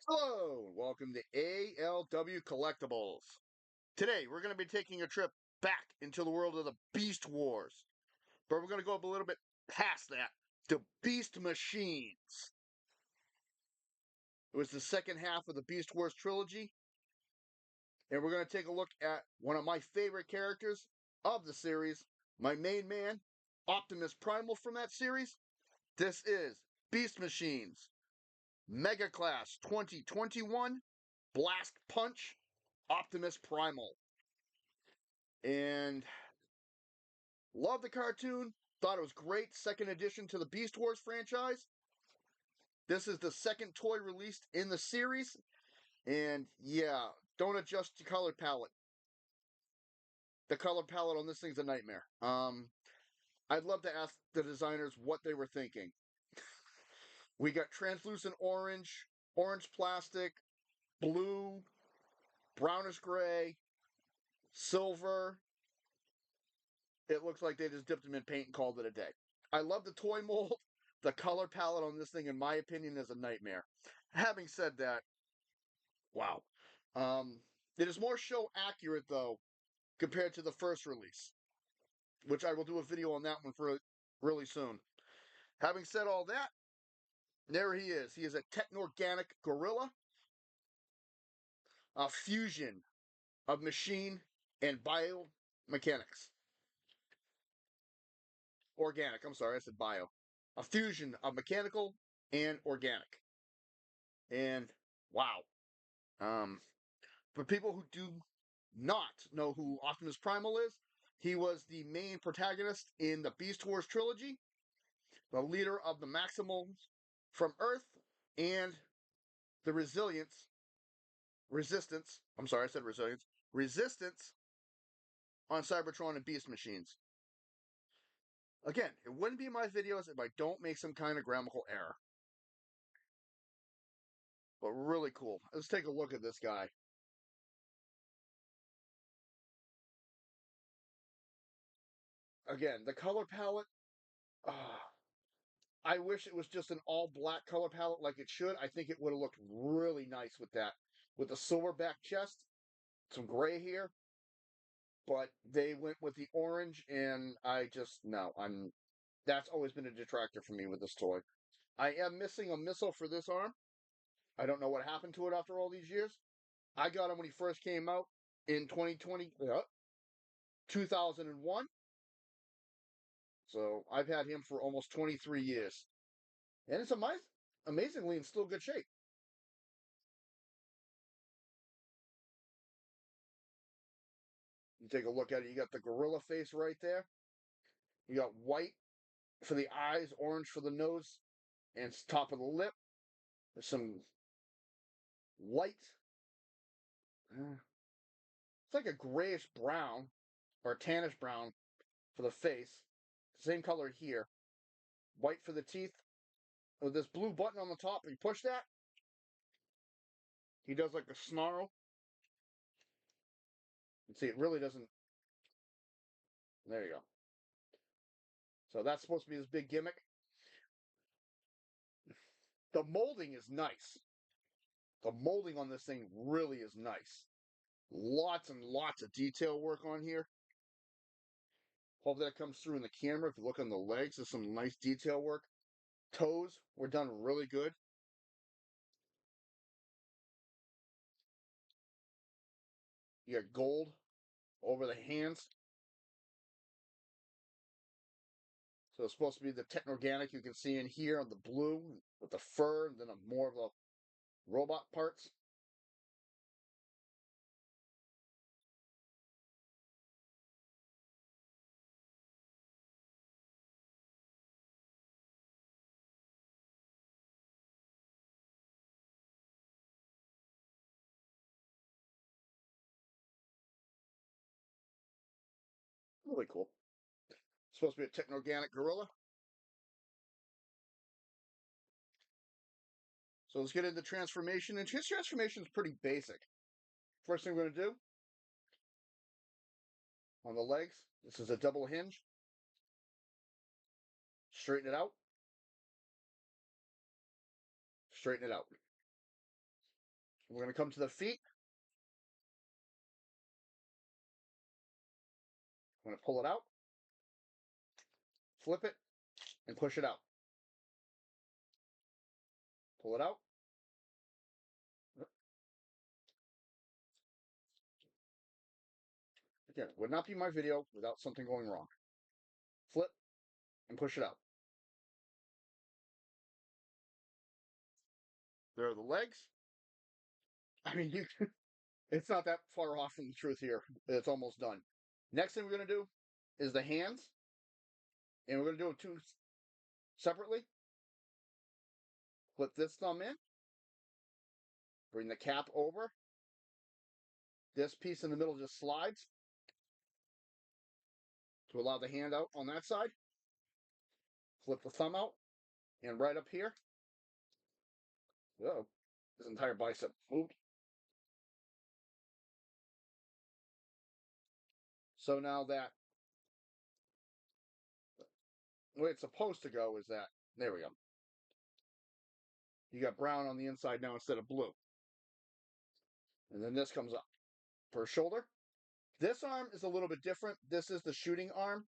Hello, and welcome to ALW Collectibles. Today, we're going to be taking a trip back into the world of the Beast Wars, but we're going to go up a little bit past that to Beast Machines. It was the second half of the Beast Wars trilogy, and we're going to take a look at one of my favorite characters of the series, my main man, Optimus Primal from that series. This is Beast Machines, Mega Class 2021, Blast Punch, Optimus Primal. And love the cartoon. Thought it was great. Second addition to the Beast Wars franchise. This is the second toy released in the series. And yeah, don't adjust your color palette. The color palette on this thing's a nightmare. I'd love to ask the designers what they were thinking. We got translucent orange, orange plastic, blue, brownish gray, silver. It looks like they just dipped them in paint and called it a day. I love the toy mold. The color palette on this thing, in my opinion, is a nightmare. Having said that, wow. Um, it is more show accurate, though, compared to the first release, which I will do a video on that one for really soon. Having said all that, there he is. He is a techno-organic gorilla, a fusion of machine and biomechanics. Organic, I'm sorry, I said bio. A fusion of mechanical and organic. And wow. Um, for people who do not know who Optimus Primal is, he was the main protagonist in the Beast Wars trilogy, the leader of the Maximals from Earth, and the Resistance. I'm sorry, I said Resilience. Resistance on Cybertron and Beast Machines. Again, it wouldn't be my videos if I don't make some kind of grammatical error. But really cool. Let's take a look at this guy. Again, the color palette. I wish it was just an all black color palette like it should. I think it would have looked really nice with that. With the silverback chest, some gray here. But they went with the orange, and I just, no. That's always been a detractor for me with this toy. I am missing a missile for this arm. I don't know what happened to it after all these years. I got him when he first came out in 2001. So I've had him for almost 23 years. And it's amazingly in still good shape. You take a look at it, you got the gorilla face right there. You got white for the eyes, orange for the nose, and top of the lip. There's some light. It's like a grayish brown or a tannish brown for the face. Same color here. White for the teeth. With this blue button on the top, you push that. He does like a snarl. You see, it really doesn't. There you go. So that's supposed to be his big gimmick. The molding is nice. The molding on this thing really is nice. Lots and lots of detail work on here. Hope that comes through in the camera. If you look on the legs, there's some nice detail work. Toes were done really good. You got gold over the hands. So it's supposed to be the techno-organic you can see in here on the blue with the fur and then more of the robot parts. Really cool. It's supposed to be a techno-organic gorilla. So let's get into transformation. And his transformation is pretty basic. First thing we're going to do on the legs, this is a double hinge. Straighten it out. Straighten it out. We're going to come to the feet. I'm going to pull it out, flip it, and push it out. Pull it out. Again, would not be my video without something going wrong. Flip and push it out. There are the legs. I mean, it's not that far off from the truth here. It's almost done. Next thing we're going to do is the hands. And we're going to do them two separately. Flip this thumb in. Bring the cap over. This piece in the middle just slides to allow the hand out on that side. Flip the thumb out. And right up here. Whoa. This entire bicep moved. So now that the way it's supposed to go is that, there we go. You got brown on the inside now instead of blue. And then this comes up for a shoulder. This arm is a little bit different. This is the shooting arm.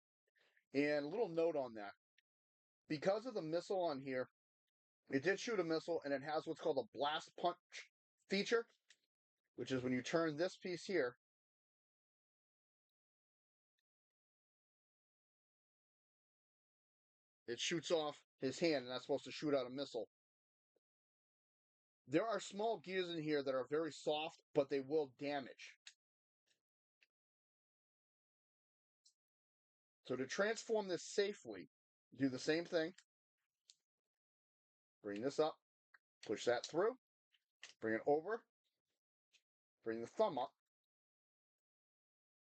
And a little note on that. Because of the missile on here, it did shoot a missile and it has what's called a blast punch feature, which is when you turn this piece here, it shoots off his hand and that's supposed to shoot out a missile. There are small gears in here that are very soft, but they will damage. So to transform this safely, do the same thing. Bring this up, push that through, bring it over, bring the thumb up,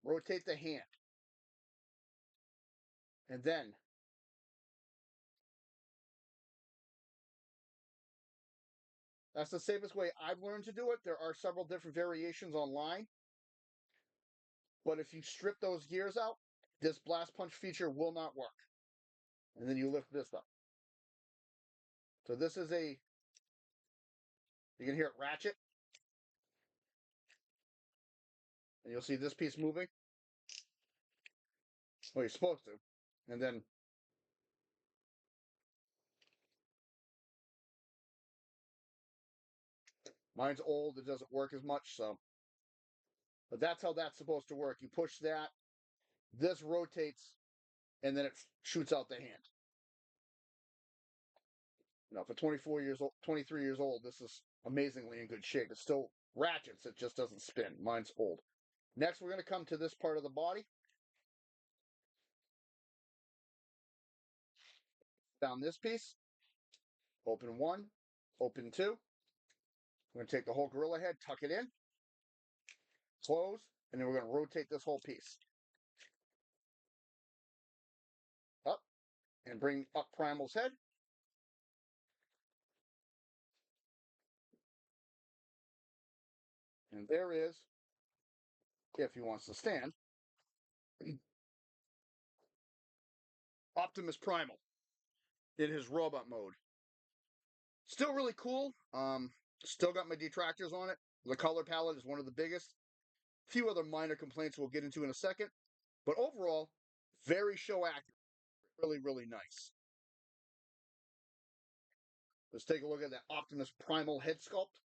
rotate the hand, and then that's the safest way I've learned to do it. There are several different variations online, but if you strip those gears out, this blast punch feature will not work. And then you lift this up. So this is you can hear it ratchet, and you'll see this piece moving. Well, you're supposed to. And then mine's old, it doesn't work as much, so. But that's how that's supposed to work. You push that, this rotates, and then it shoots out the hand. You know, for 24 years old, 23 years old, this is amazingly in good shape. It still ratchets, it just doesn't spin. Mine's old. Next, we're going to come to this part of the body. Down this piece. Open one, open two. We're going to take the whole gorilla head, tuck it in, close, and then we're going to rotate this whole piece. Up, and bring up Primal's head. And there is, if he wants to stand, Optimus Primal in his robot mode. Still really cool. Still got my detractors on it. The color palette is one of the biggest. A few other minor complaints we'll get into in a second. But overall, very show accurate. Really, really nice. Let's take a look at that Optimus Primal head sculpt.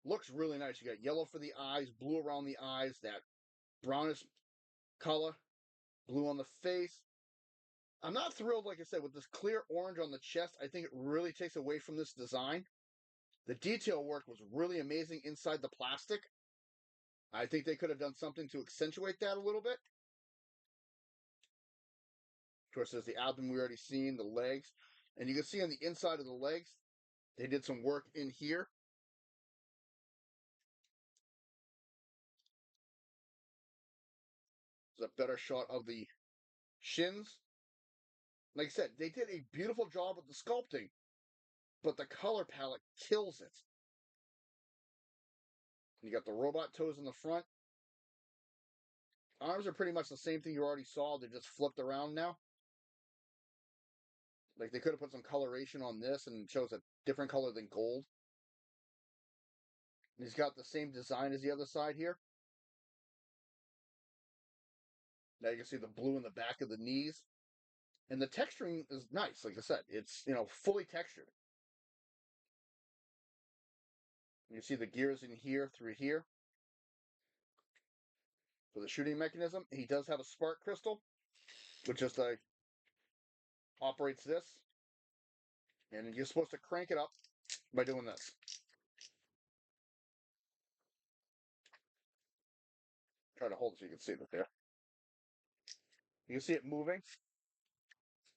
Looks really nice. You got yellow for the eyes, blue around the eyes, that brownish color, blue on the face. I'm not thrilled, like I said, with this clear orange on the chest. I think it really takes away from this design. The detail work was really amazing inside the plastic. I think they could have done something to accentuate that a little bit. Of course, there's the abdomen we already seen, the legs. And you can see on the inside of the legs, they did some work in here. There's a better shot of the shins. Like I said, they did a beautiful job with the sculpting, but the color palette kills it. You got the robot toes in the front. Arms are pretty much the same thing you already saw. They're just flipped around now. Like they could have put some coloration on this and it shows a different color than gold. He's got the same design as the other side here. Now you can see the blue in the back of the knees. And the texturing is nice. Like I said, it's, fully textured. You see the gears in here through here for the shooting mechanism. He does have a spark crystal, which just operates this. And you're supposed to crank it up by doing this. Try to hold it so you can see it there. You can see it moving,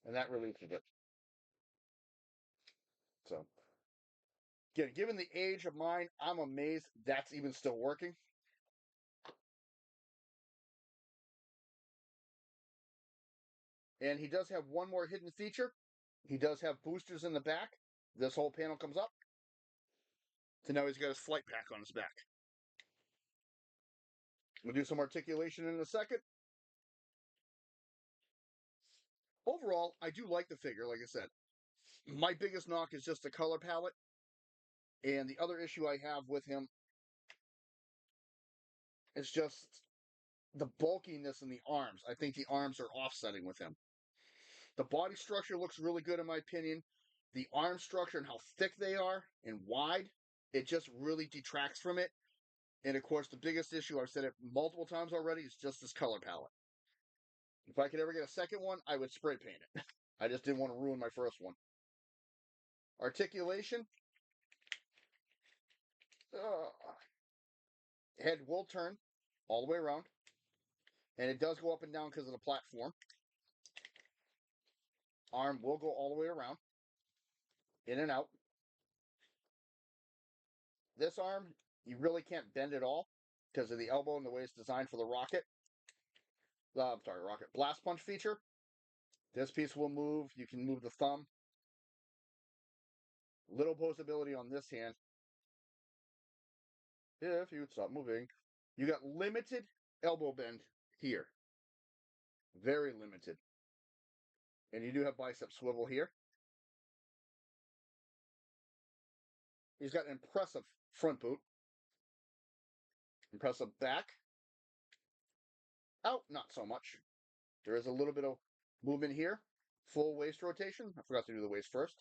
and that releases it. So, again, given the age of mine, I'm amazed that's even still working. And he does have one more hidden feature. He does have boosters in the back. This whole panel comes up. So now he's got his flight pack on his back. We'll do some articulation in a second. Overall, I do like the figure, like I said. My biggest knock is just the color palette. And the other issue I have with him is just the bulkiness in the arms. I think the arms are offsetting with him. The body structure looks really good in my opinion. The arm structure and how thick they are and wide, it just really detracts from it. And of course, the biggest issue, I've said it multiple times already, is just this color palette. If I could ever get a second one, I would spray paint it. I just didn't want to ruin my first one. Articulation. Head will turn all the way around. And it does go up and down because of the platform. Arm will go all the way around. In and out. This arm, you really can't bend at all because of the elbow and the way it's designed for the rocket. I'm sorry, rocket blast punch feature. This piece will move. You can move the thumb. Little posability on this hand. If you would stop moving. You got limited elbow bend here. Very limited. And you do have bicep swivel here. He's got an impressive front boot. Impressive back. Out, not so much. There is a little bit of movement here. Full waist rotation. I forgot to do the waist first.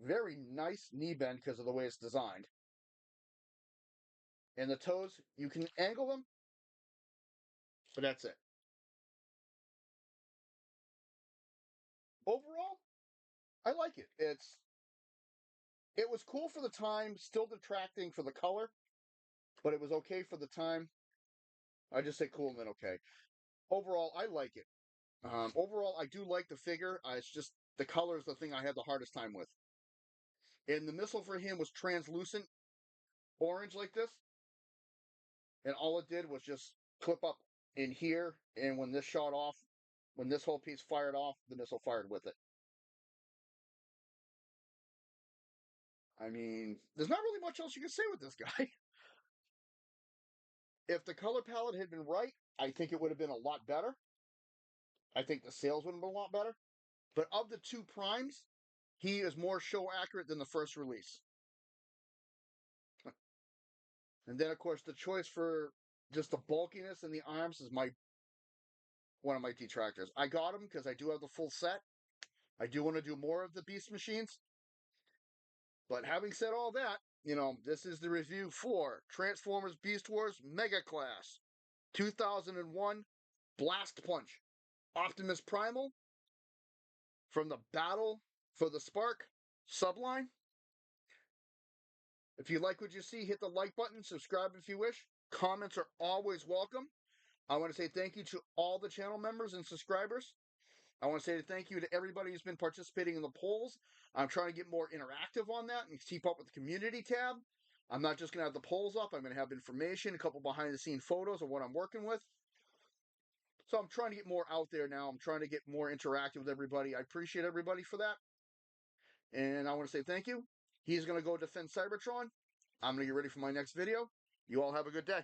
Very nice knee bend because of the way it's designed. And the toes, you can angle them, but that's it. Overall, I like it. It was cool for the time, still detracting for the color, but it was okay for the time. I just say cool and then okay. Overall, I like it. Overall, I do like the figure. It's just the color is the thing I had the hardest time with. And the missile for him was translucent orange like this. And all it did was just clip up in here. And when this shot off, when this whole piece fired off, the missile fired with it. I mean, there's not really much else you can say with this guy. If the color palette had been right, I think it would have been a lot better. I think the sales would have been a lot better. But of the two primes, he is more show accurate than the first release. And then, of course, the choice for just the bulkiness in the arms is one of my detractors. I got him because I do have the full set. I do want to do more of the Beast Machines. But having said all that, this is the review for Transformers Beast Wars Mega Class 2001 Blast Punch Optimus Primal from the Battle for the Spark subline. If you like what you see, hit the like button, subscribe if you wish. Comments are always welcome. I want to say thank you to all the channel members and subscribers. I want to say thank you to everybody who's been participating in the polls. I'm trying to get more interactive on that and keep up with the community tab. I'm not just going to have the polls up. I'm going to have information, a couple behind-the-scene photos of what I'm working with. So I'm trying to get more out there now. I'm trying to get more interactive with everybody. I appreciate everybody for that. And I want to say thank you. He's going to go defend Cybertron. I'm going to get ready for my next video. You all have a good day.